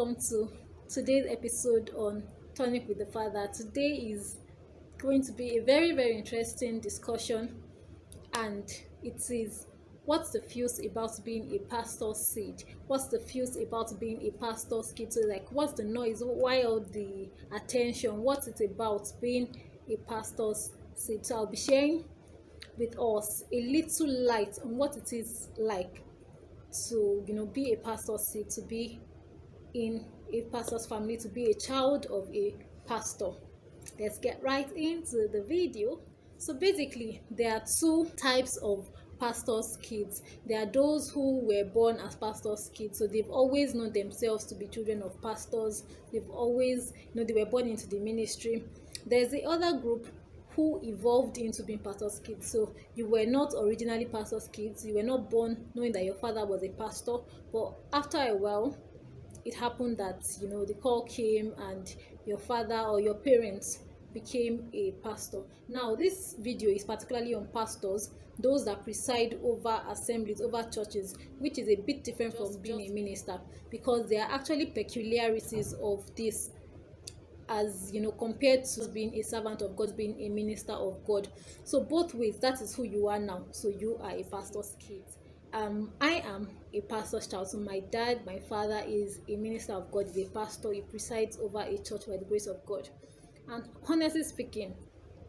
welcome to today's episode on Tonic with the Father. Today is going to be a very interesting discussion, and it is what's the fuse about being a pastor's seed? What's the fuse about being a pastor's kid? So, like, what's the noise? Why all the attention? What's it about being a pastor's seed? So, I'll be sharing with us a little light on what it is like to be a pastor's seed, to be in a pastor's family, to be a child of a pastor. Let's get right into the video. So basically, there are two types of pastors' kids. There are those who were born as pastors' kids, so they've always known themselves to be children of pastors. They've always, they were born into the ministry. There's the other group who evolved into being pastor's kids. So you were not originally pastor's kids. You were not born knowing that your father was a pastor, but after a while, it happened that the call came and your father or your parents became a pastor. Now this video is particularly on pastors, those that preside over assemblies, over churches, which is a bit different from being a minister, because there are actually peculiarities of this, as compared to being a servant of God, being a minister of God. So both ways, that is who you are now. So you are a pastor's kid. I am a pastor's child. So my dad, my father, is a minister of God, is a pastor. He presides over a church by the grace of God. And honestly speaking,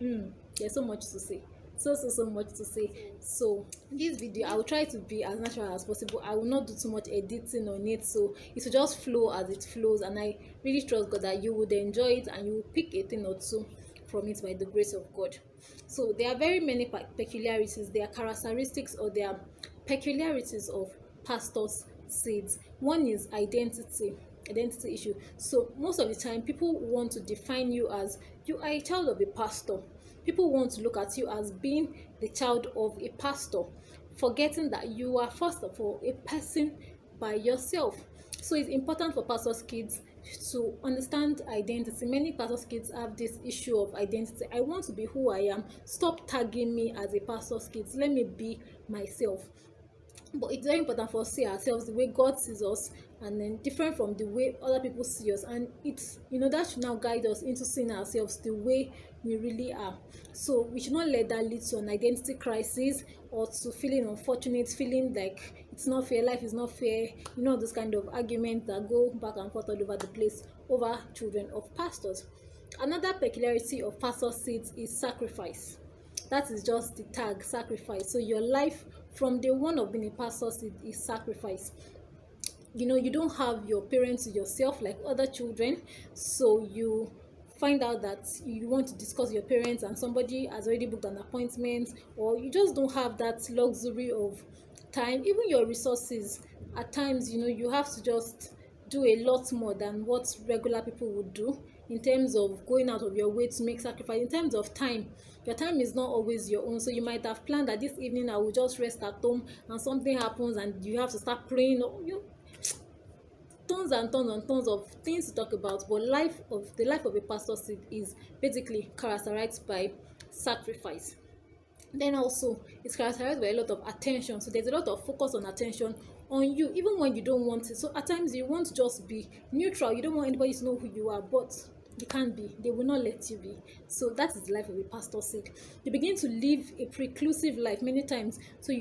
there's so much to say. So much to say. So this video, I will try to be as natural as possible. I will not do too much editing on it, so it will just flow as it flows. And I really trust God that you would enjoy it and you will pick a thing or two from it by the grace of God. So there are very many peculiarities. There are characteristics, or there are peculiarities of pastors' seeds. One is identity issue. So most of the time, people want to define you as you are a child of a pastor. People want to look at you as being the child of a pastor, forgetting that you are first of all a person by yourself. So it's important for pastors' kids to understand identity. Many pastors' kids have this issue of identity. I want to be who I am. Stop tagging me as a pastor's kid. Let me be myself. But it's very important for us to see ourselves the way God sees us, and then different from the way other people see us. And it's that should now guide us into seeing ourselves the way we really are. So we should not let that lead to an identity crisis, or to feeling unfortunate, feeling like it's not fair, life is not fair. Those kind of arguments that go back and forth all over the place over children of pastors. Another peculiarity of pastor's seeds is sacrifice. That is just the tag, sacrifice. So your life from day one of being a pastor is sacrifice. You don't have your parents to yourself like other children, so you find out that you want to discuss your parents and somebody has already booked an appointment, or you just don't have that luxury of time. Even your resources, at times, you have to just do a lot more than what regular people would do in terms of going out of your way to make sacrifice. In terms of time, your time is not always your own. So you might have planned that this evening I will just rest at home, and something happens and you have to start praying. Tons and tons of things to talk about. But the life of a pastor is basically characterized by sacrifice. Then also it's characterized by a lot of attention. So there's a lot of focus on attention on you, even when you don't want it. So at times you want to just be neutral. You don't want anybody to know who you are, but you can't be. They will not let you be. So that is the life of a pastor's seed. You begin to live a preclusive life many times. So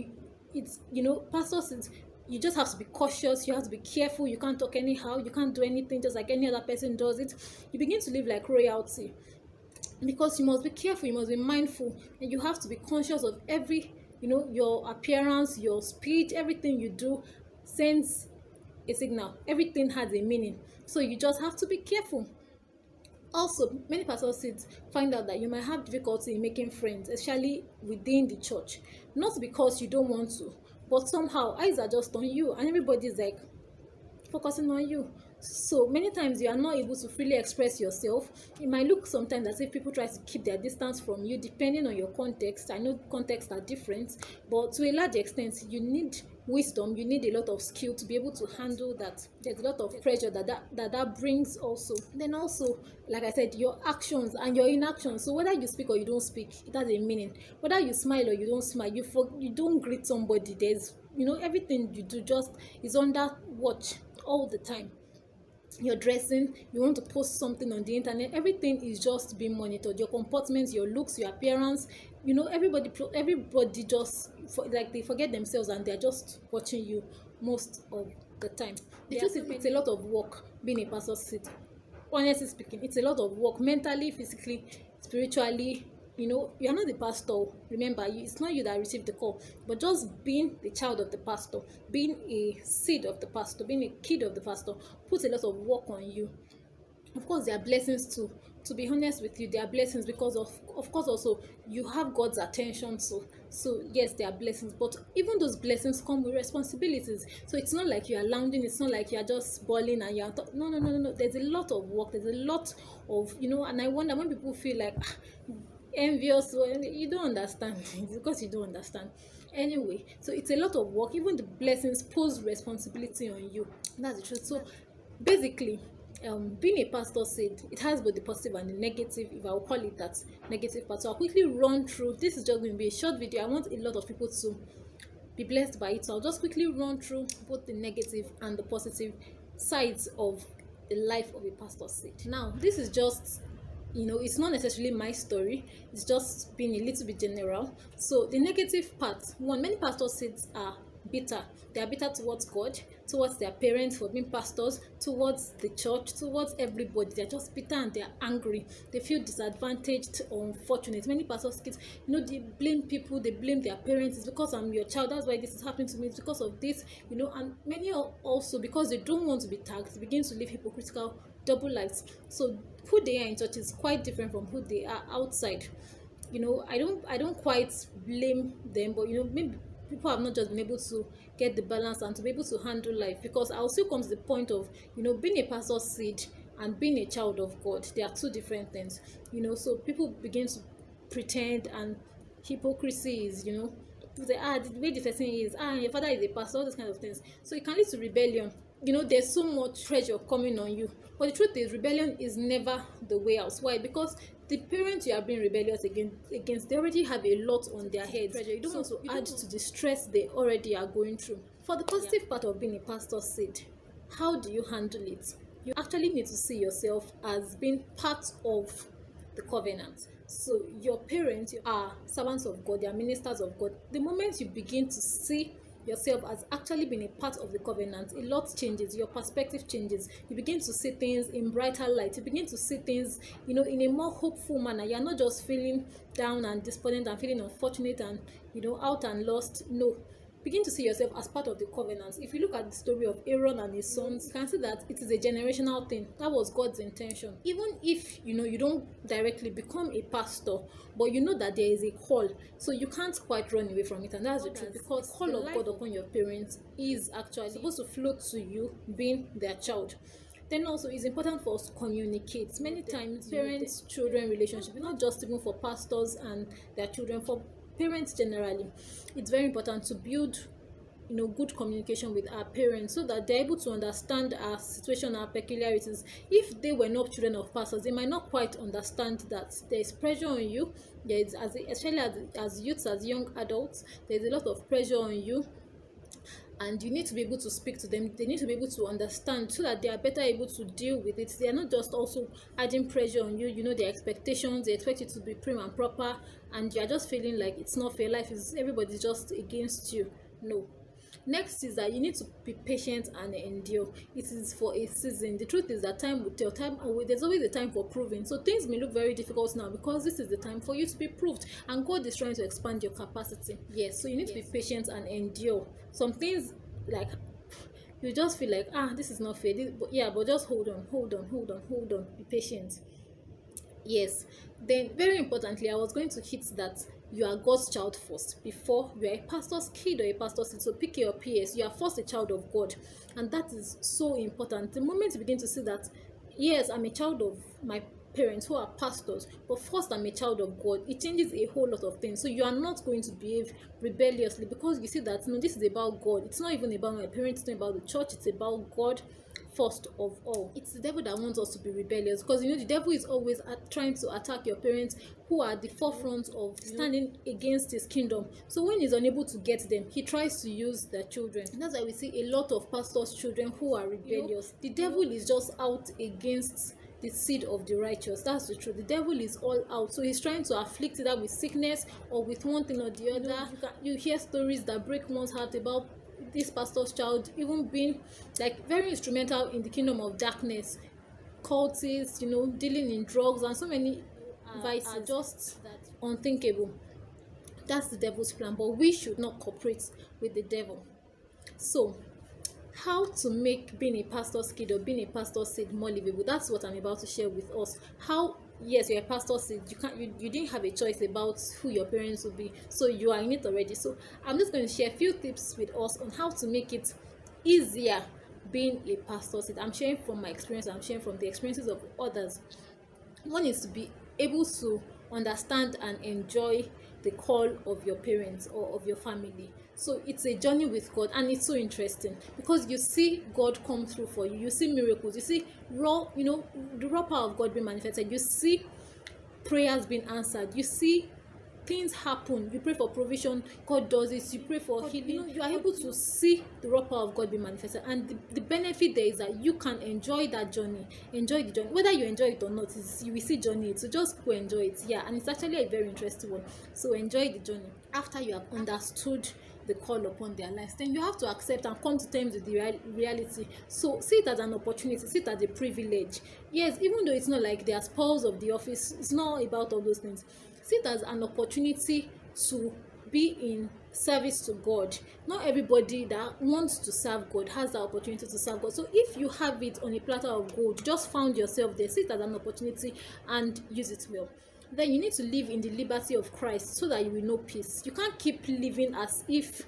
pastors seeds, you just have to be cautious. You have to be careful. You can't talk anyhow. You can't do anything just like any other person does it. You begin to live like royalty, because you must be careful, you must be mindful, and you have to be conscious of every your appearance, your speech, everything you do sends a signal. Everything has a meaning, so you just have to be careful. Also, many pastors find out that you might have difficulty in making friends, especially within the church. Not because you don't want to, but somehow eyes are just on you and everybody's like focusing on you. So many times you are not able to freely express yourself. It might look sometimes as if people try to keep their distance from you, depending on your context. I know contexts are different, but to a large extent, you need wisdom, you need a lot of skill to be able to handle that. There's a lot of pressure that brings also. Then also, like I said, your actions and your inactions. So whether you speak or you don't speak, it has a meaning. Whether you smile or you don't smile, you don't greet somebody. There's everything you do just is under watch all the time. you're dressing, you want to post something on the internet, everything is just being monitored. Your comportment, your looks, your appearance, everybody just like they forget themselves and they're just watching you most of the time. The truth is, it's a lot of work being a pastor's seed. Honestly speaking, it's a lot of work, mentally, physically, spiritually. You're not the pastor. Remember, it's not you that received the call, but just being the child of the pastor, being a seed of the pastor, being a kid of the pastor, puts a lot of work on you. Of course, there are blessings too. To be honest with you, there are blessings because of course also you have God's attention. So yes, there are blessings, but even those blessings come with responsibilities. So it's not like you are lounging, it's not like you are just balling and no, no, no, no, no. There's a lot of work, there's a lot of, and I wonder when people feel like envious, or you don't understand. It's because you don't understand. Anyway, so it's a lot of work. Even the blessings pose responsibility on you. That's the truth. So basically, being a pastor said it has both the positive and the negative, if I'll call it that, negative part. So I'll quickly run through. This is just going to be a short video. I want a lot of people to be blessed by it, so I'll just quickly run through both the negative and the positive sides of the life of a pastor said. Now, this is just, it's not necessarily my story, it's just being a little bit general. So the negative part, one, many pastors said are bitter. They are bitter towards God, towards their parents for being pastors, towards the church, towards everybody. They're just bitter and they're angry. They feel disadvantaged or unfortunate. Many pastors' kids, they blame people, they blame their parents. It's because I'm your child, that's why this is happening to me. It's because of this, and many also, because they don't want to be tagged, begin to live hypocritical double lives. So who they are in church is quite different from who they are outside. I don't quite blame them, but maybe people have not just been able to get the balance and to be able to handle life, because I'll still come to the point of being a pastor's seed and being a child of God. They are two different things. So people begin to pretend, and hypocrisy is people say, the way the person is, your father is a pastor, all those kind of things. So it can lead to rebellion. There's so much pressure coming on you, but the truth is, rebellion is never the way out. Why? Because the parents you are being rebellious against, they already have a lot on their heads. You don't want to add to the stress they already are going through. For the positive part of being a pastor's seed, how do you handle it? You actually need to see yourself as being part of the covenant. So your parents are servants of God, they are ministers of God. The moment you begin to see yourself as actually being a part of the covenant, a lot changes. Your perspective changes. You begin to see things in brighter light. You begin to see things in a more hopeful manner. You're not just feeling down and despondent and feeling unfortunate and out and lost. No, begin to see yourself as part of the covenant. If you look at the story of Aaron and his sons, you can see that it is a generational thing. That was God's intention. Even if you don't directly become a pastor, but you know that there is a call, so you can't quite run away from it. And that's the truth, because the call of God upon your parents is actually supposed to flow to you being their child. Then also, it's important for us to communicate. Many times, parents-children relationship, not just even for pastors and their children, for parents generally, it's very important to build good communication with our parents, so that they're able to understand our situation, our peculiarities. If they were not children of pastors, they might not quite understand that there's pressure on you. There's, especially as youths, as young adults, there's a lot of pressure on you, and you need to be able to speak to them. They need to be able to understand, so that they are better able to deal with it. They are not just also adding pressure on you. Their expectations, they expect you to be prim and proper, and you are just feeling like it's not fair. Life is, everybody's just against you. No. Next is that you need to be patient and endure. It is for a season. The truth is that time will tell. There's always a time for proving. So things may look very difficult now, because this is the time for you to be proved, and God is trying to expand your capacity. Yes, so you need to be patient and endure. Some things, like, you just feel like, this is not fair. But just hold on. Be patient. Yes. Then, very importantly, I was going to hit that you are God's child first before you are a pastor's kid or a pastor's kid. So pick your PS. You are first a child of God, and that is so important. The moment you begin to see that, yes, I'm a child of my parents who are pastors, but first I'm a child of God, it changes a whole lot of things. So you are not going to behave rebelliously, because you see that this is about God. It's not even about my parents, it's not about the church, it's about God first of all. It's the devil that wants us to be rebellious, because the devil is always trying to attack your parents, who are at the forefront of standing against his kingdom. So when he's unable to get them, he tries to use their children. And that's why we see a lot of pastors' children who are rebellious. The devil is just out against the seed of the righteous. That's the truth. The devil is all out, so he's trying to afflict either with sickness or with one thing or the other. You hear stories that break one's heart about this pastor's child even being like very instrumental in the kingdom of darkness, cultists, dealing in drugs, and so many vices are just unthinkable. That's the devil's plan, but we should not cooperate with the devil. So how to make being a pastor's kid or being a pastor's seed more livable, that's what I'm about to share with us. How, yes, you're a pastor's seed, you didn't have a choice about who your parents will be, so you are in it already. So I'm just going to share a few tips with us on how to make it easier being a pastor's seed. I'm sharing from my experience, I'm sharing from the experiences of others. One is to be able to understand and enjoy the call of your parents or of your family. So it's a journey with God, and it's so interesting because you see God come through for you. You see miracles, you see the raw power of God being manifested, you see prayers being answered, you see things happen. You pray for provision, God does it. You pray for healing, you are able to see the raw power of God being manifested. And the benefit there is that you can enjoy that journey, enjoy the journey. Whether you enjoy it or not, you will see journey. So just go enjoy it. Yeah, and it's actually a very interesting one. So enjoy the journey. After you have understood the call upon their lives, then you have to accept and come to terms with the reality. So see it as an opportunity, see it as a privilege. Yes, even though it's not like they are spoils of the office, it's not about all those things. See it as an opportunity to be in service to God. Not everybody that wants to serve God has the opportunity to serve God. So if you have it on a platter of gold, you just found yourself there, see it as an opportunity and use it well. Then you need to live in the liberty of Christ so that you will know peace. You can't keep living as if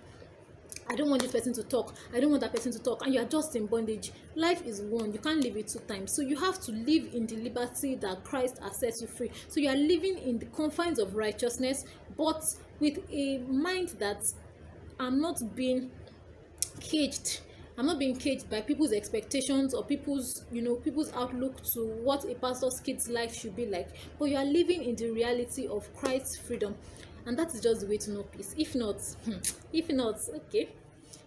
I don't want this person to talk, I don't want that person to talk, and you are just in bondage. Life is one, you can't live it 2 times. So you have to live in the liberty that Christ has set you free. So you are living in the confines of righteousness, but with a mind that I'm not being caged. I'm not being caged by people's expectations or people's outlook to what a pastor's kid's life should be like. But you are living in the reality of Christ's freedom. And that is just the way to know peace. If not, okay.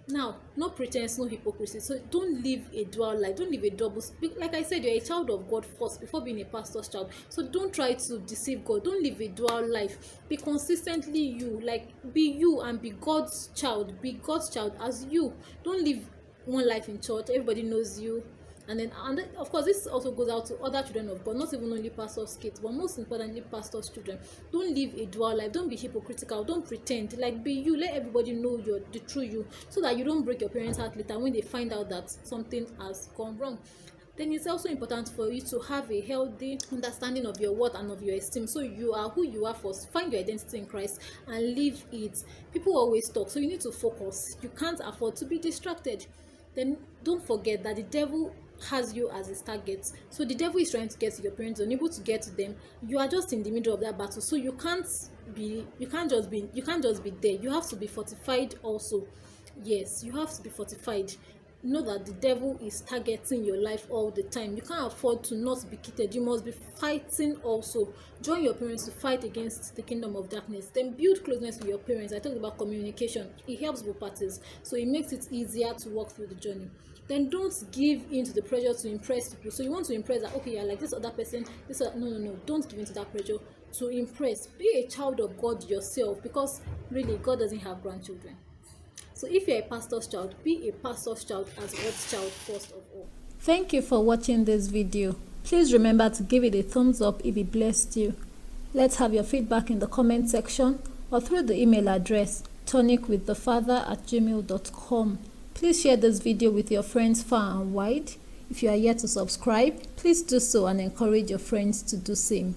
Now, no pretense, no hypocrisy. So don't live a dual life. Don't live a double. Like I said, you're a child of God first before being a pastor's child. So don't try to deceive God. Don't live a dual life. Be consistently you. Like, be you and be God's child. Be God's child as you. Don't live one life in church. Everybody knows you. And of course, this also goes out to other children of God, not even only pastors' kids, but most importantly, pastors' children. Don't live a dual life. Don't be hypocritical. Don't pretend. Like, be you. Let everybody know you're the true you, so that you don't break your parents' heart later when they find out that something has gone wrong. Then it's also important for you to have a healthy understanding of your worth and of your esteem. So you are who you are first. Find your identity in Christ and live it. People always talk, so you need to focus. You can't afford to be distracted. Then don't forget that the devil has you as his target. So the devil is trying to get to your parents, unable to get to them. You are just in the middle of that battle. So you can't just be there. You have to be fortified also. Yes, you have to be fortified. Know that the devil is targeting your life all the time. You can't afford to not be kitted. You must be fighting also. Join your parents to fight against the kingdom of darkness. Then build closeness with your parents. I talked about communication. It helps both parties, so it makes it easier to walk through the journey. Then don't give in to the pressure to impress people. So you want to impress that, okay, you're like this other person, no, don't give in to that pressure to impress. Be a child of God yourself, because really God doesn't have grandchildren. So if you're a pastor's child, be a pastor's child as God's child first of all. Thank you for watching this video. Please remember to give it a thumbs up if it blessed you. Let's have your feedback in the comment section or through the email address tonicwiththefather@gmail.com. Please share this video with your friends far and wide. If you are yet to subscribe, please do so and encourage your friends to do same.